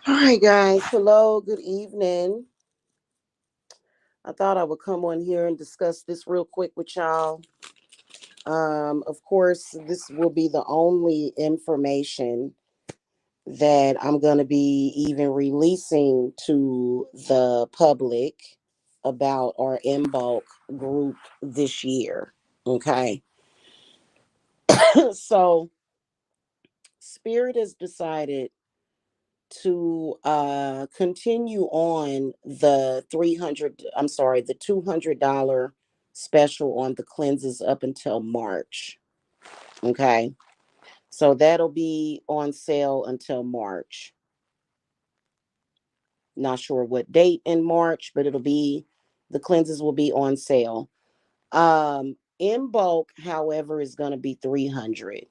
All right, guys. Hello, good evening. I thought I would come on here and discuss this real quick with y'all. Of course, this will be the only information that I'm going to be even releasing to the public about our Imbolc group this year. Okay. So, Spirit has decided to continue on the the $200 special on the cleanses up until March. Okay. So that'll be on sale until March. Not sure what date in March, but the cleanses will be on sale. In bulk, however, is going to be 300.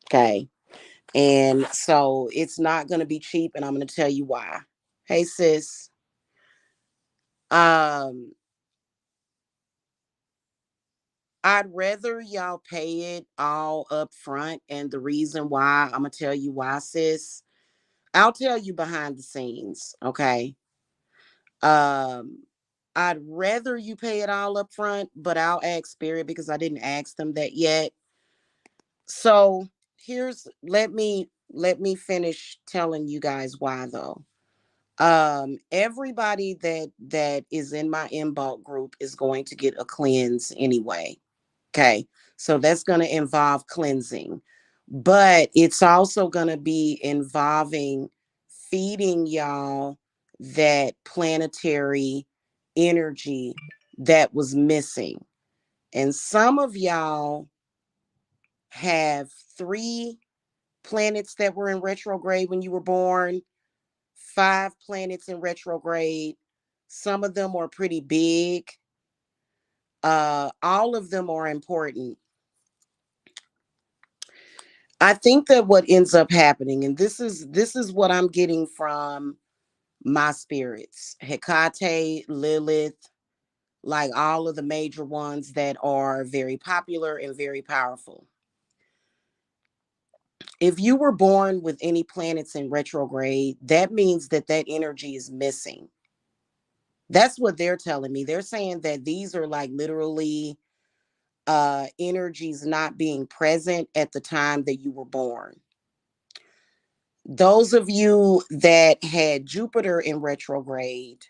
Okay. And so it's not going to be cheap, and I'm going to tell you why. Hey, sis. Um, I'd rather y'all pay it all up front. And the reason why, I'm going to tell you why, sis. I'll tell you behind the scenes. Okay. Um, I'd rather you pay it all up front, but I'll ask Spirit because I didn't ask them that yet. So here's let me finish telling you guys why though. Everybody that is in my inbox group is going to get a cleanse anyway. Okay. So that's going to involve cleansing, but it's also going to be involving feeding y'all that planetary energy that was missing. And some of y'all have three planets that were in retrograde when you were born, five planets in retrograde. Some of them are pretty big. All of them are important. I think that what ends up happening, and this is what I'm getting from my spirits, Hecate, Lilith, like all of the major ones that are very popular and very powerful. If you were born with any planets in retrograde, that means that that energy is missing. That's what they're telling me. They're saying that these are like literally energies not being present at the time that you were born. Those of you that had Jupiter in retrograde,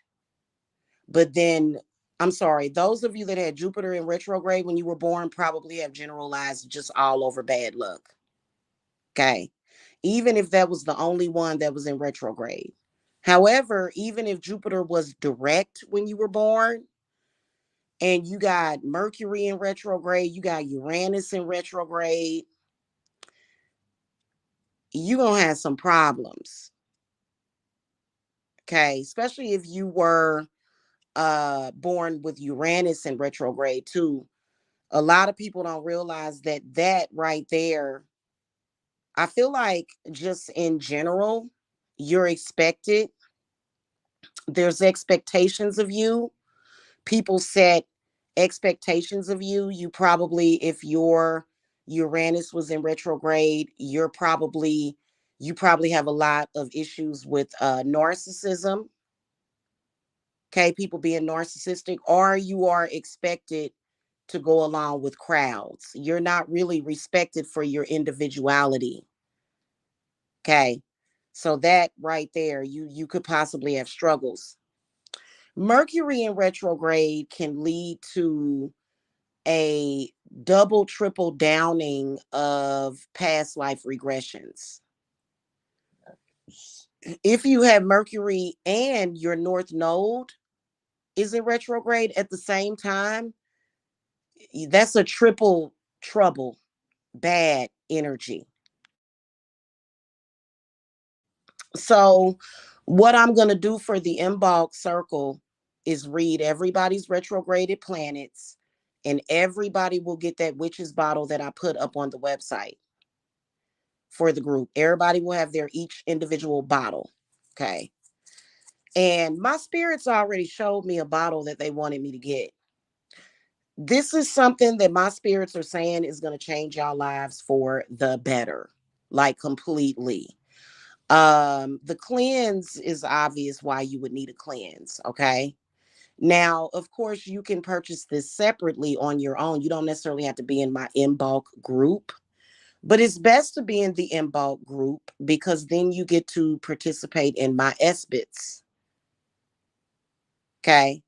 but then, I'm sorry, those of you that had Jupiter in retrograde when you were born probably have generalized just all over bad luck. Okay. Even if that was the only one that was in retrograde. However, even if Jupiter was direct when you were born and you got Mercury in retrograde, you got Uranus in retrograde, you're going to have some problems. Okay. Especially if you were born with Uranus in retrograde too. A lot of people don't realize that that right there, I feel like just in general, you're expected. There's expectations of you. People set expectations of you. You probably, if your Uranus was in retrograde, you probably have a lot of issues with narcissism. Okay, people being narcissistic, or you are expected to go along with crowds. You're not really respected for your individuality. Okay. So that right there, you could possibly have struggles. Mercury in retrograde can lead to a double, triple downing of past life regressions. If you have Mercury and your North Node is in retrograde at the same time, that's a triple trouble, bad energy. So, what I'm going to do for the Imbolc circle is read everybody's retrograded planets, and everybody will get that witch's bottle that I put up on the website for the group. Everybody will have their each individual bottle. Okay. And my spirits already showed me a bottle that they wanted me to get. This is something that my spirits are saying is going to change y'all lives for the better, like completely. The cleanse is obvious why you would need a cleanse, okay? Now, of course, you can purchase this separately on your own. You don't necessarily have to be in my Imbolc group, but it's best to be in the Imbolc group because then you get to participate in my SBITs, okay?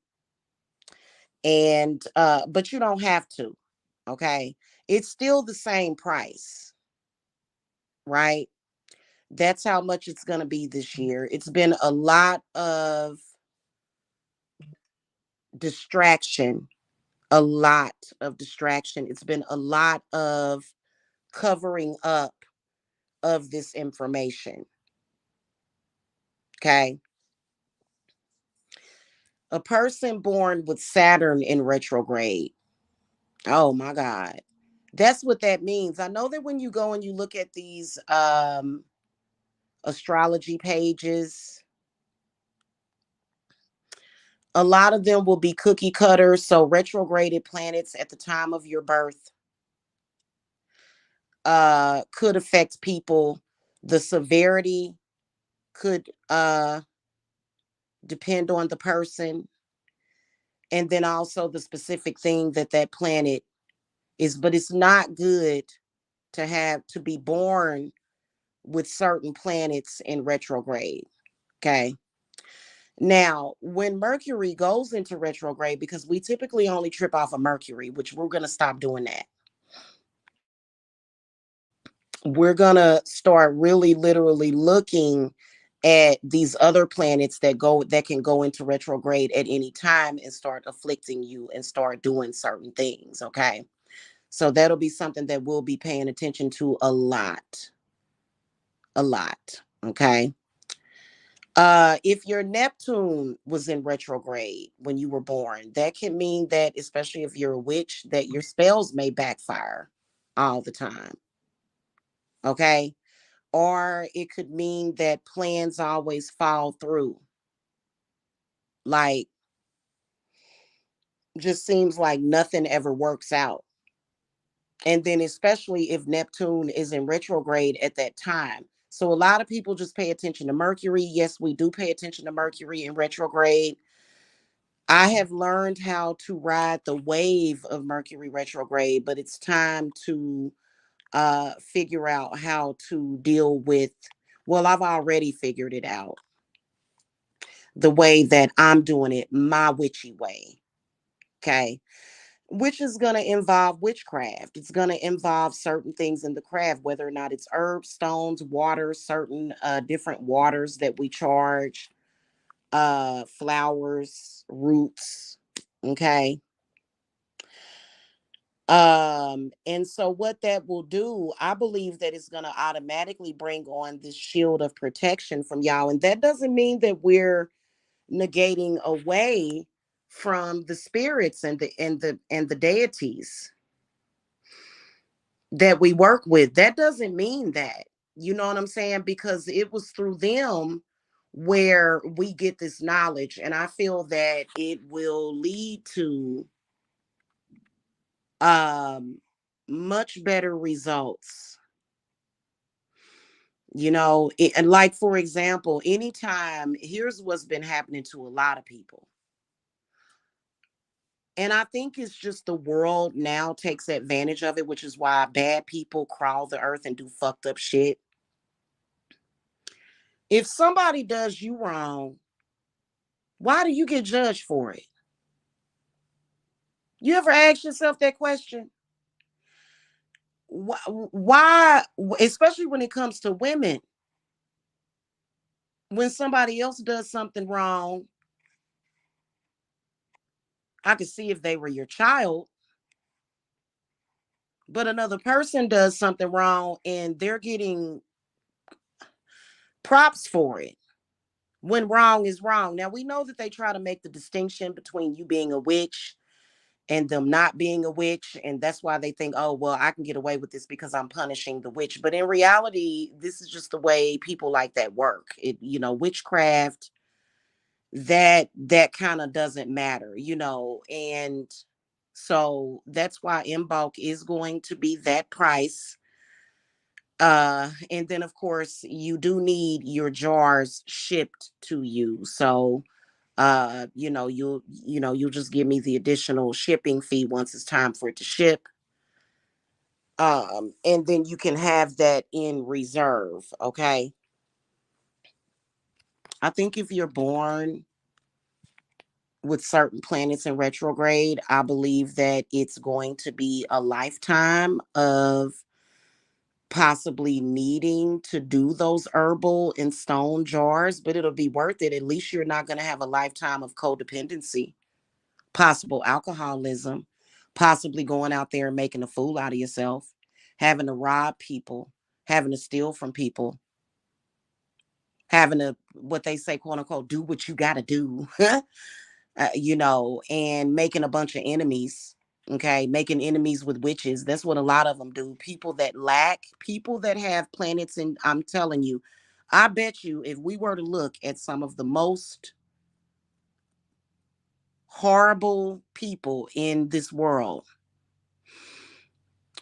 And but you don't have to, okay? It's still the same price, right? That's how much it's going to be this year. It's been a lot of distraction, a lot of distraction. It's been a lot of covering up of this information. Okay. A person born with Saturn in retrograde. Oh my God. That's what that means. I know that when you go and you look at these astrology pages, a lot of them will be cookie cutters. So retrograded planets at the time of your birth could affect people. The severity could depend on the person, and then also the specific thing that that planet is. But it's not good to have to be born with certain planets in retrograde. Okay. Now, when Mercury goes into retrograde, because we typically only trip off of Mercury, which we're going to stop doing that. We're going to start really literally looking at these other planets that can go into retrograde at any time and start afflicting you and start doing certain things, okay? So that'll be something that we'll be paying attention to a lot. A lot, okay? If your Neptune was in retrograde when you were born, that can mean that, especially if you're a witch, that your spells may backfire all the time. Okay. Or it could mean that plans always fall through. Like, just seems like nothing ever works out. And then, especially if Neptune is in retrograde at that time. So, a lot of people just pay attention to Mercury. Yes, we do pay attention to Mercury in retrograde. I have learned how to ride the wave of Mercury retrograde, but it's time to figure out how to deal with, well, I've already figured it out, the way that I'm doing it, my witchy way. Okay. Which is going to involve witchcraft. It's going to involve certain things in the craft, whether or not it's herbs, stones, water, certain different waters that we charge, flowers, roots. Okay. And so what that will do, I believe that it's going to automatically bring on this shield of protection from y'all. And that doesn't mean that we're negating away from the spirits and the deities that we work with. That doesn't mean that. You know what I'm saying? Because it was through them where we get this knowledge, and I feel that it will lead to um much better results. And like, for example, anytime, here's what's been happening to a lot of people. And I think it's just the world now takes advantage of it, which is why bad people crawl the earth and do fucked up shit. If somebody does you wrong, why do you get judged for it? You ever ask yourself that question? Why, especially when it comes to women, when somebody else does something wrong, I could see if they were your child, but another person does something wrong and they're getting props for it when wrong is wrong. Now, we know that they try to make the distinction between you being a witch and them not being a witch. And that's why they think, oh, well, I can get away with this because I'm punishing the witch. But in reality, this is just the way people like that work. Witchcraft, that kind of doesn't matter. And so that's why Imbolc is going to be that price. And then of course you do need your jars shipped to you. So you'll just give me the additional shipping fee once it's time for it to ship. And then you can have that in reserve. Okay. I think if you're born with certain planets in retrograde, I believe that it's going to be a lifetime of possibly needing to do those herbal and stone jars, but it'll be worth it. At least you're not going to have a lifetime of codependency, possible alcoholism, possibly going out there and making a fool out of yourself, having to rob people, having to steal from people, having to, what they say, quote unquote, do what you got to do, and making a bunch of enemies. Okay, making enemies with witches. That's what a lot of them do. People that have planets, and I'm telling you, I bet you if we were to look at some of the most horrible people in this world,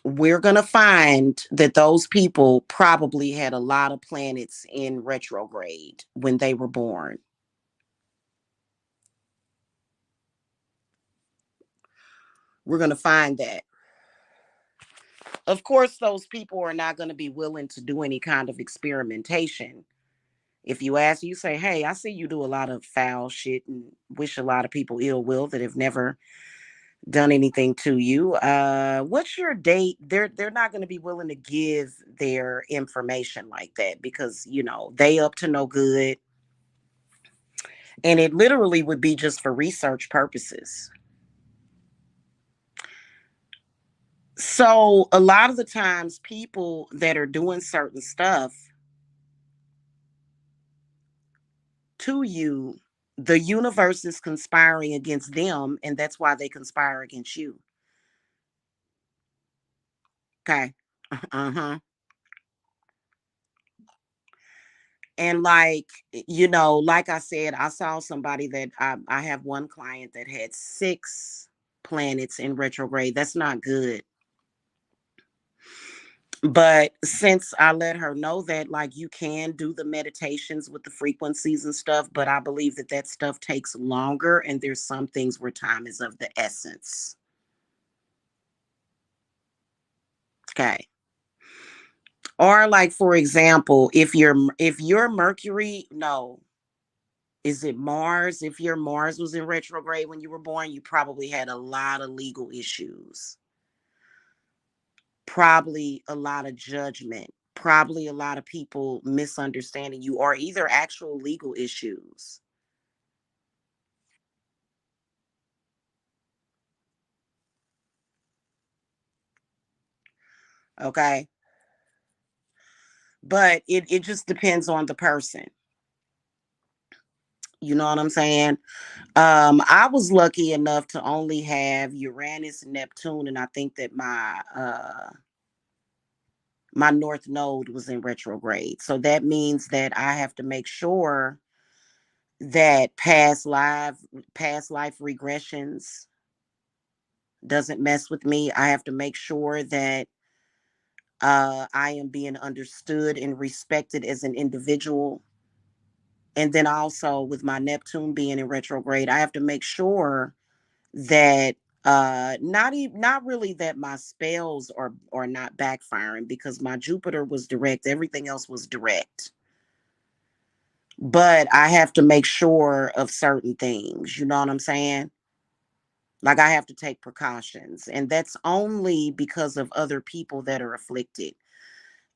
we're going to find that those people probably had a lot of planets in retrograde when they were born. We're going to find that. Of course, those people are not going to be willing to do any kind of experimentation. If you ask, you say, hey, I see you do a lot of foul shit and wish a lot of people ill will that have never done anything to you. What's your date? They're not going to be willing to give their information like that because, they up to no good. And it literally would be just for research purposes. So a lot of the times people that are doing certain stuff to you, the universe is conspiring against them, and that's why they conspire against you. Okay. Uh-huh. And like I said, I saw somebody that I have one client that had 6 planets in retrograde. That's not good. But since I let her know that, like, you can do the meditations with the frequencies and stuff, but I believe that that stuff takes longer, and there's some things where time is of the essence. Okay. Or like, for example, if your Mercury, no, is it Mars? If your Mars was in retrograde when you were born, you probably had a lot of legal issues, probably a lot of judgment, probably a lot of people misunderstanding you, or either actual legal issues. Okay. But it just depends on the person. You know what I'm saying? I was lucky enough to only have Uranus and Neptune, and I think that my north node was in retrograde. So that means that I have to make sure that past life regressions doesn't mess with me. I have to make sure that I am being understood and respected as an individual. And then also with my Neptune being in retrograde, I have to make sure that not really that my spells are not backfiring, because my Jupiter was direct, everything else was direct. But I have to make sure of certain things, you know what I'm saying? Like, I have to take precautions, and that's only because of other people that are afflicted.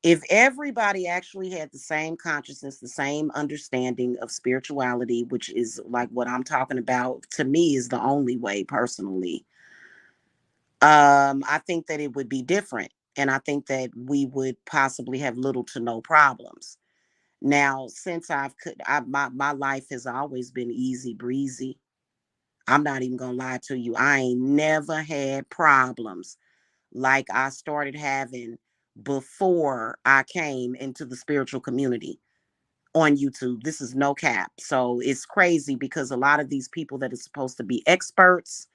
If everybody actually had the same consciousness, the same understanding of spirituality, which is like what I'm talking about, to me is the only way personally. I think that it would be different, and I think that we would possibly have little to no problems. Now, since my life has always been easy breezy. I'm not even gonna lie to you. I ain't never had problems like I started having before I came into the spiritual community on YouTube. This is no cap. So it's crazy because a lot of these people that are supposed to be experts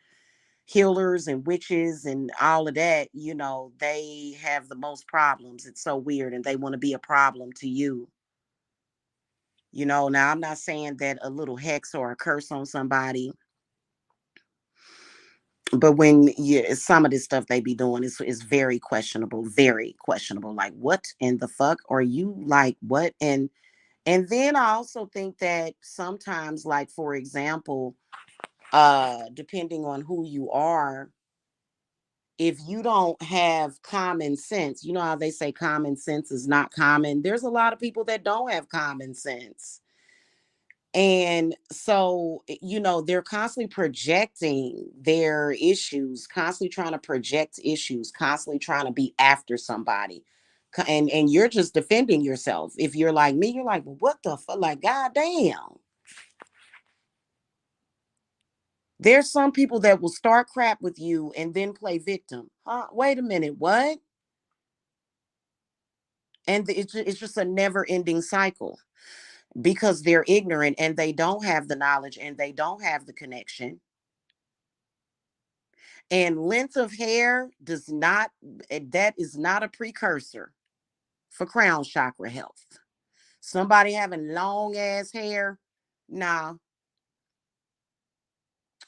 healers and witches and all of that, they have the most problems. It's so weird, and they want to be a problem to you. Now I'm not saying that a little hex or a curse on somebody, but when some of this stuff they be doing is very questionable, very questionable. Like, what in the fuck are you, like, what? And then I also think that sometimes, like, for example, depending on who you are, if you don't have common sense, you know how they say common sense is not common. There's a lot of people that don't have common sense. And so, they're constantly projecting their issues, constantly trying to project issues, constantly trying to be after somebody. And you're just defending yourself. If you're like me, you're like, well, what the fuck? Like, goddamn. There's some people that will start crap with you and then play victim. Huh? Wait a minute, what? And it's just a never ending cycle because they're ignorant and they don't have the knowledge and they don't have the connection. And length of hair that is not a precursor for crown chakra health. Somebody having long ass hair, nah,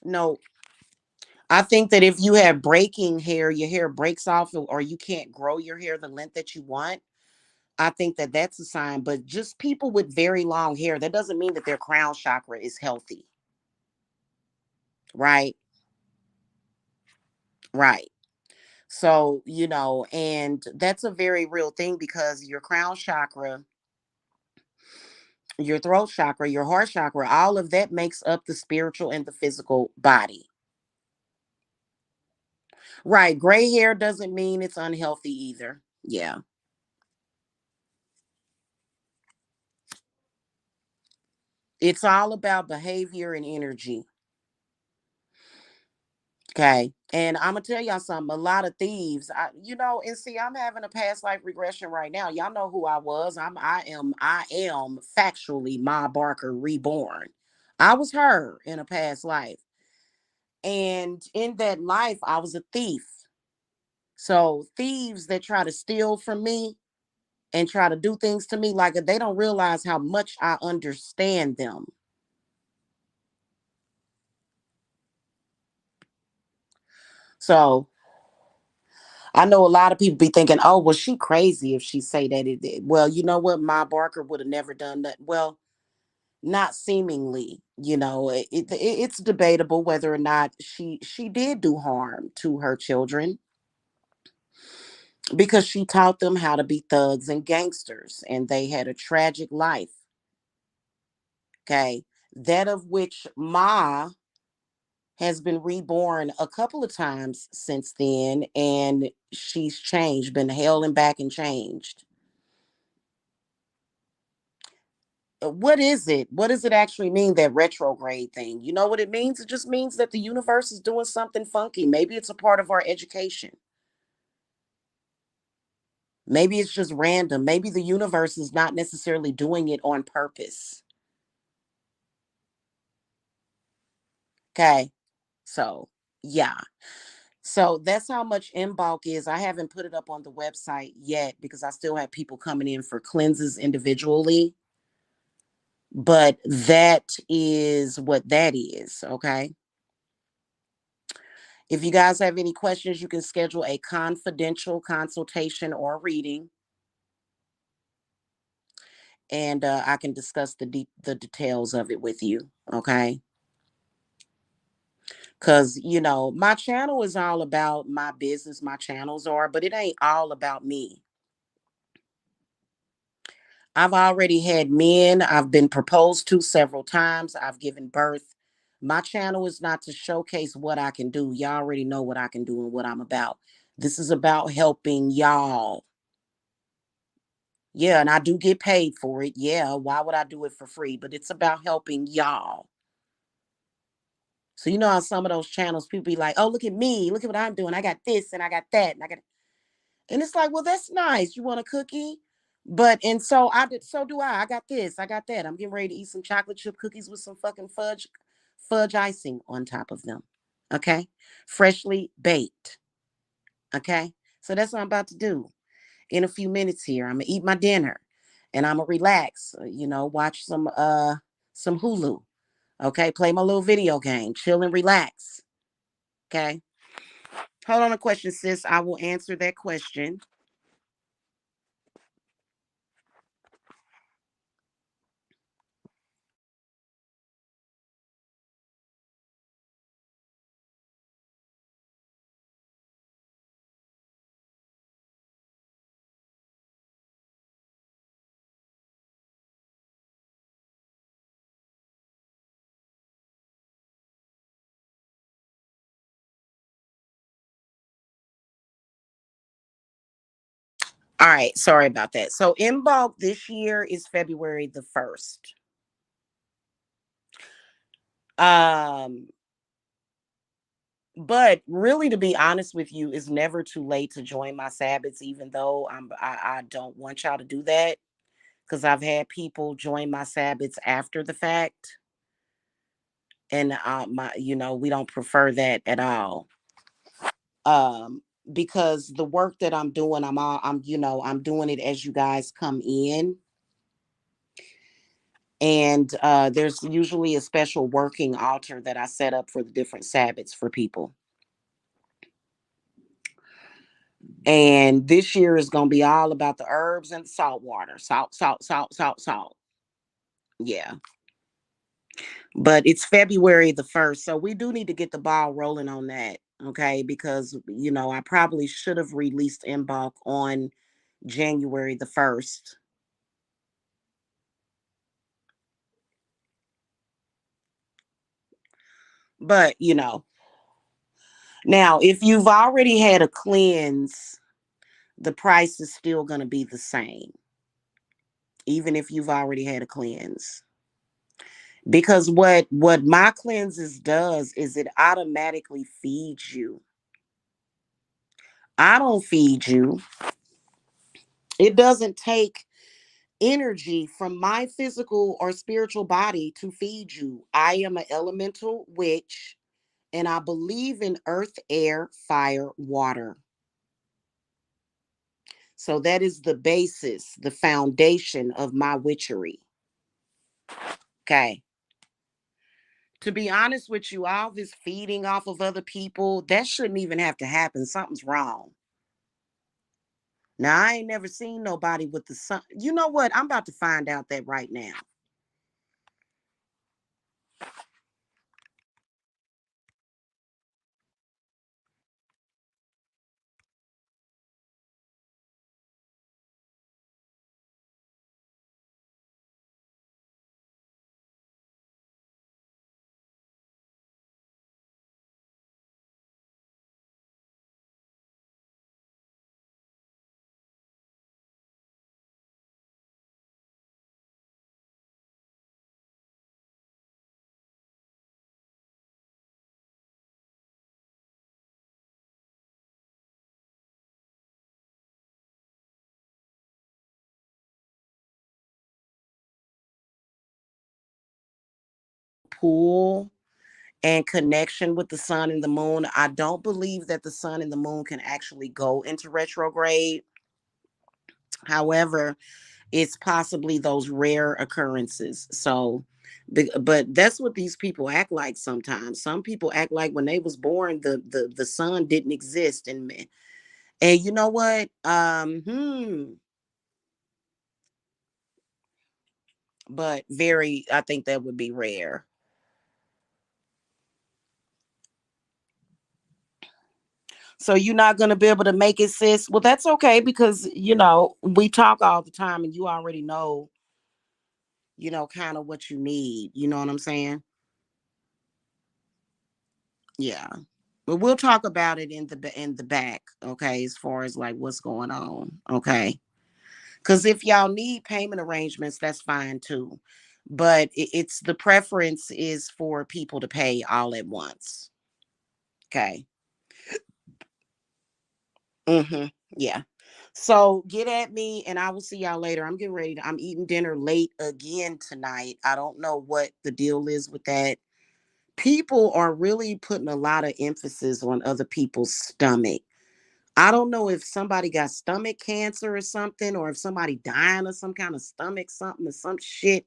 no. I think that if you have breaking hair, your hair breaks off, or you can't grow your hair the length that you want, I think that that's a sign. But just people with very long hair, that doesn't mean that their crown chakra is healthy. Right? Right. So, and that's a very real thing because your crown chakra, your throat chakra, your heart chakra, all of that makes up the spiritual and the physical body. Right. Gray hair doesn't mean it's unhealthy either. Yeah. It's all about behavior and energy. Okay. And I'm gonna tell y'all something. A lot of thieves, and see, I'm having a past life regression right now. Y'all know who I was. I am factually Ma Barker reborn. I was her in a past life. And in that life, I was a thief. So thieves that try to steal from me and try to do things to me, like, they don't realize how much I understand them. So I know a lot of people be thinking, "Oh, well, she crazy if she say that it did." Well, you know what? Ma Barker would have never done that. Well, not seemingly. It's debatable whether or not she did do harm to her children because she taught them how to be thugs and gangsters, and they had a tragic life. Okay, that of which Ma has been reborn a couple of times since then, and she's changed, been held and back and changed. What is it? What does it actually mean, that retrograde thing? You know what it means? It just means that the universe is doing something funky. Maybe it's a part of our education. Maybe it's just random. Maybe the universe is not necessarily doing it on purpose. Okay. So, yeah. So that's how much Imbolc is. I haven't put it up on the website yet because I still have people coming in for cleanses individually. But that is what that is. Okay. If you guys have any questions, you can schedule a confidential consultation or reading, and I can discuss the details of it with you. Okay. Because, my channel is all about my business, my channels are, but it ain't all about me. I've already had men I've been proposed to several times. I've given birth. My channel is not to showcase what I can do. Y'all already know what I can do and what I'm about. This is about helping y'all. Yeah, and I do get paid for it. Yeah, why would I do it for free? But it's about helping y'all. So you know how some of those channels people be like, "Oh, look at me. Look at what I'm doing. I got this and I got that and I got," and it's like, "Well, that's nice. You want a cookie?" But and so I did, so do I. I got this, I got that. I'm getting ready to eat some chocolate chip cookies with some fucking fudge icing on top of them. Okay. Freshly baked. Okay. So that's what I'm about to do in a few minutes here. I'm gonna eat my dinner and I'm gonna relax, watch some Hulu. Okay, play my little video game, chill and relax. Okay. Hold on a question, sis. I will answer that question. All right, sorry about that. So Imbolc this year is February the 1st. Um, but really to be honest with you, it's never too late to join my Sabbaths, even though I don't want y'all to do that. Because I've had people join my Sabbaths after the fact. And we don't prefer that at all. Um, because the work that I'm doing, I'm doing it as you guys come in. And there's usually a special working altar that I set up for the different Sabbaths for people. And this year is going to be all about the herbs and salt water. Salt, salt, salt, salt, salt. Yeah. But it's February the 1st. So we do need to get the ball rolling on that. Okay. Because, I probably should have released Imbolc on January the 1st. But, now if you've already had a cleanse, the price is still going to be the same, even if you've already had a cleanse. Because what my cleanses does is it automatically feeds you. I don't feed you. It doesn't take energy from my physical or spiritual body to feed you. I am an elemental witch and I believe in earth, air, fire, water. So that is the basis, the foundation of my witchery. Okay. To be honest with you, all this feeding off of other people, that shouldn't even have to happen. Something's wrong. Now, I ain't never seen nobody with the sun. You know what? I'm about to find out that right now. Pull and connection with the sun and the moon. I don't believe that the sun and the moon can actually go into retrograde. However, it's possibly those rare occurrences. So, but that's what these people act like sometimes. Some people act like when they was born, the sun didn't exist in me. And you know what? But I think that would be rare. So you're not gonna be able to make it, sis. Well, that's okay because we talk all the time, and you already know, kind of what you need. You know what I'm saying? Yeah. But we'll talk about it in the back, okay, as far as like what's going on, okay? Because if y'all need payment arrangements, that's fine too. But it's the preference is for people to pay all at once. Okay. Mm-hmm. Yeah. So get at me and I will see y'all later. I'm getting ready. I'm eating dinner late again tonight. I don't know what the deal is with that. people are really putting a lot of emphasis on other people's stomach. I don't know if somebody got stomach cancer or something, or if somebody dying of some kind of stomach something or some shit.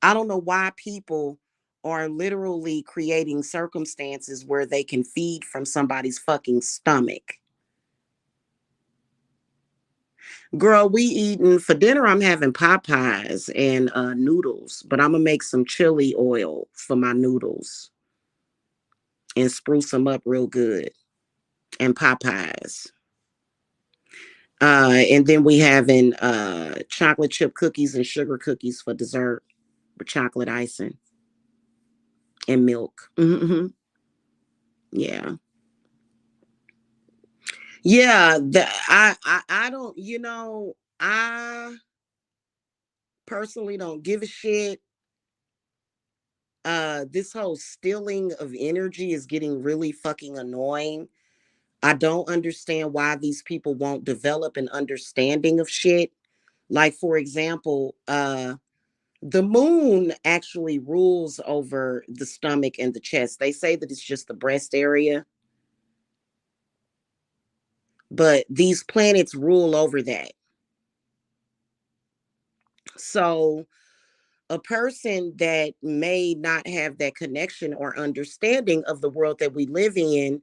I don't know why people are literally creating circumstances where they can feed from somebody's fucking stomach. Girl, we eating for dinner. I'm having Popeyes and noodles, but I'm gonna make some chili oil for my noodles and spruce them up real good. And Popeyes. And then we having chocolate chip cookies and sugar cookies for dessert with chocolate icing and milk. Hmm. Yeah. Yeah, I don't, I personally don't give a shit. This whole stealing of energy is getting really fucking annoying. I don't understand why these people won't develop an understanding of shit. Like for example, the moon actually rules over the stomach and the chest. They say that it's just the breast area, but these planets rule over that. So a person that may not have that connection or understanding of the world that we live in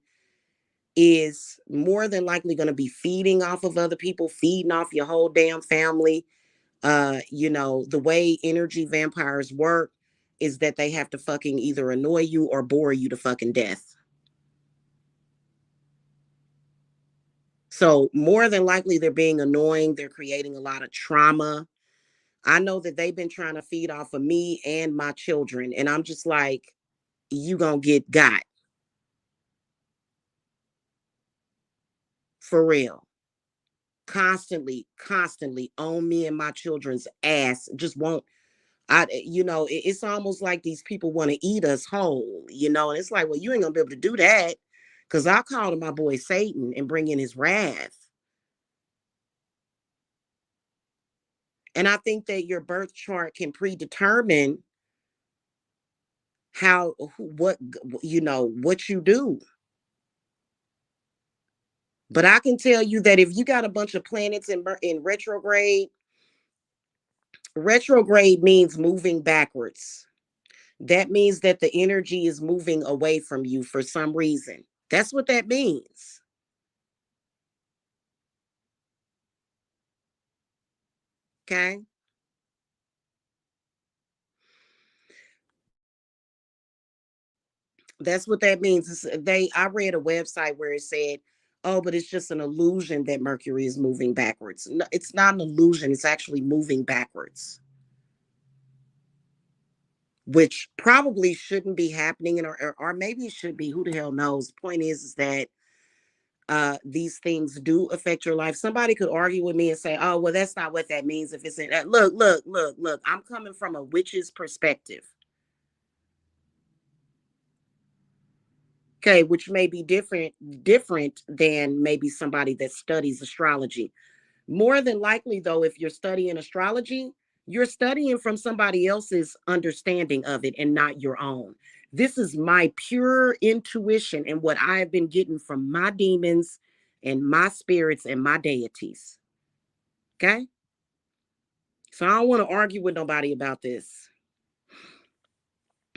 is more than likely going to be feeding off of other people, feeding off your whole damn family. The way energy vampires work is that they have to fucking either annoy you or bore you to fucking death. So more than likely they're being annoying, they're creating a lot of trauma. I know that they've been trying to feed off of me and my children, and I'm just like, you gonna get got for real. Constantly on me and my children's ass. Just won't. It's almost like these people want to eat us whole, and it's like, well, you ain't gonna be able to do that because I called my boy Satan and bring in his wrath. And I think that your birth chart can predetermine how, what you do. But I can tell you that if you got a bunch of planets in retrograde, retrograde means moving backwards. That means that the energy is moving away from you for some reason. That's what that means. Okay. That's what that means. I read a website where it said, "Oh, but it's just an illusion that Mercury is moving backwards." No, it's not an illusion. It's actually moving backwards, which probably shouldn't be happening, or maybe it should be. Who the hell knows? The point is that these things do affect your life. Somebody could argue with me and say, "Oh, well, that's not what that means." If it's in look. I'm coming from a witch's perspective. Okay, which may be different than maybe somebody that studies astrology. More than likely, though, if you're studying astrology, you're studying from somebody else's understanding of it and not your own. This is my pure intuition and what I've been getting from my demons and my spirits and my deities. Okay? So I don't want to argue with nobody about this.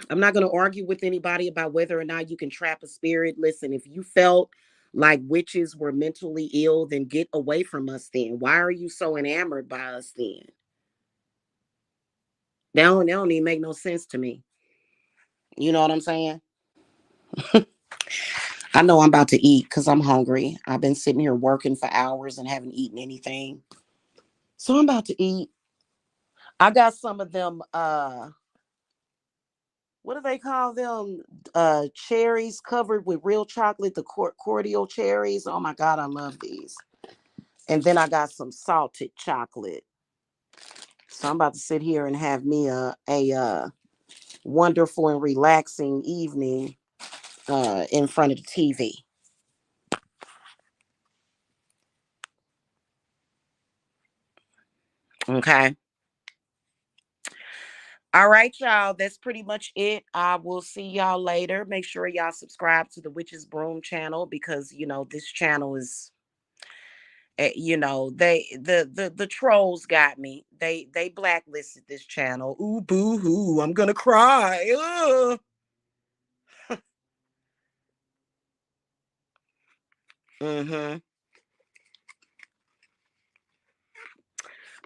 I'm not going to argue with anybody about whether or not you can trap a spirit. Listen, if you felt like witches were mentally ill, then get away from us then. Why are you so enamored by us then? That don't even make no sense to me. You know what I'm saying? I know I'm about to eat because I'm hungry. I've been sitting here working for hours and haven't eaten anything. So I'm about to eat. I got some of them what do they call them? Cherries covered with real chocolate, the cordial cherries. Oh my god, I love these. And then I got some salted chocolate. So I'm about to sit here and have me a wonderful and relaxing evening in front of the TV. Okay. All right, y'all. That's pretty much it. I will see y'all later. Make sure y'all subscribe to the Witches Broom channel because this channel is, the trolls got me. They blacklisted this channel. Ooh, boo hoo! I'm gonna cry. Ugh. Mm-hmm.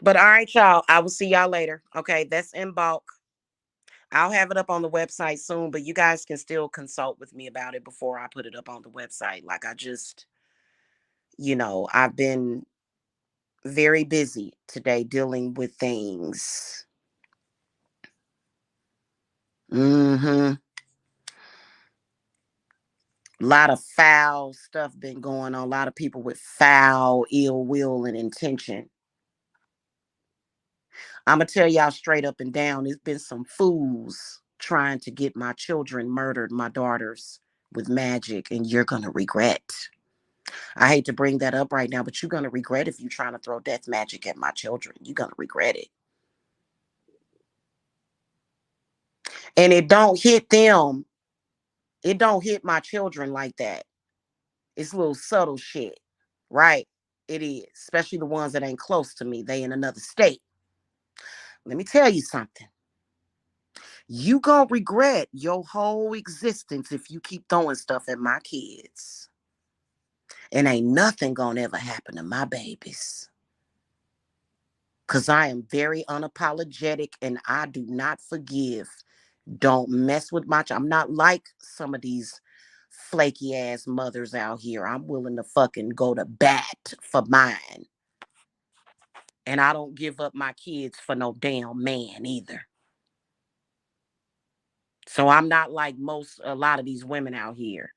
But all right, y'all. I will see y'all later. Okay, that's Imbolc. I'll have it up on the website soon, but you guys can still consult with me about it before I put it up on the website. Like I've been very busy today dealing with things. Mm-hmm. A lot of foul stuff been going on. A lot of people with foul ill will and intention. I'm gonna tell y'all straight up and down. There's been some fools trying to get my children murdered, my daughters, with magic, and you're gonna regret. I hate to bring that up right now, but you're gonna regret if you're trying to throw death magic at my children. You're gonna regret it. And it don't hit them. It don't hit my children like that. It's a little subtle shit, right? It is, especially the ones that ain't close to me. They in another state. Let me tell you something. You gonna regret your whole existence if you keep throwing stuff at my kids. And ain't nothing gonna ever happen to my babies. Cause I am very unapologetic and I do not forgive. Don't mess with my child. I'm not like some of these flaky ass mothers out here. I'm willing to fucking go to bat for mine. And I don't give up my kids for no damn man either. So I'm not like a lot of these women out here.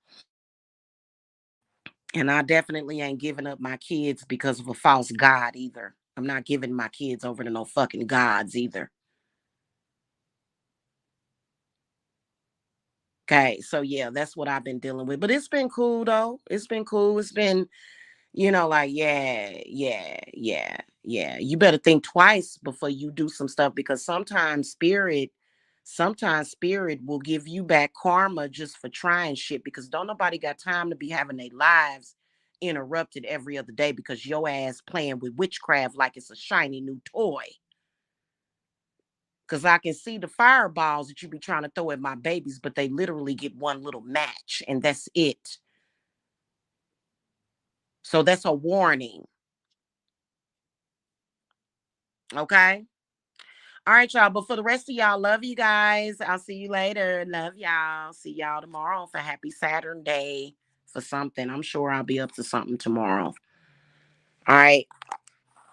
And I definitely ain't giving up my kids because of a false god either. I'm not giving my kids over to no fucking gods either. Okay, so yeah, that's what I've been dealing with. But it's been cool though. It's been cool. It's been, like, yeah, yeah, yeah, yeah. You better think twice before you do some stuff because sometimes spirit will give you back karma just for trying shit because don't nobody got time to be having their lives interrupted every other day because your ass playing with witchcraft like it's a shiny new toy. Cause I can see the fireballs that you be trying to throw at my babies, but they literally get one little match and that's it. So that's a warning. Okay. All right, y'all. But for the rest of y'all, love you guys. I'll see you later. Love y'all. See y'all tomorrow for Happy Saturn Day for something. I'm sure I'll be up to something tomorrow. All right.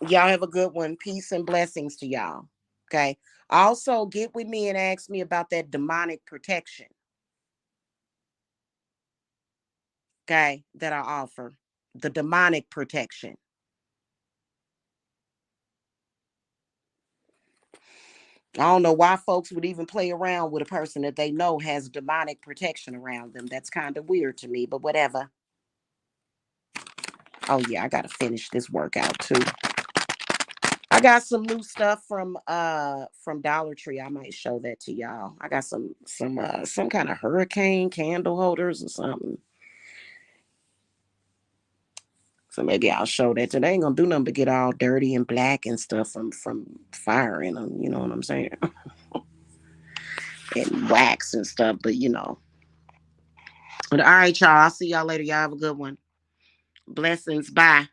Y'all have a good one. Peace and blessings to y'all. Okay. Also, get with me and ask me about that demonic protection. Okay. That I offer. The demonic protection. I don't know why folks would even play around with a person that they know has demonic protection around them. That's kind of weird to me, but whatever. Oh yeah, I gotta finish this workout too. I got some new stuff from Dollar Tree. I might show that to y'all. I got some kind of hurricane candle holders or something. So maybe I'll show that today. Ain't gonna do nothing but get all dirty and black and stuff from fire in them. You know what I'm saying? And wax and stuff. But. But all right, y'all. I'll see y'all later. Y'all have a good one. Blessings. Bye.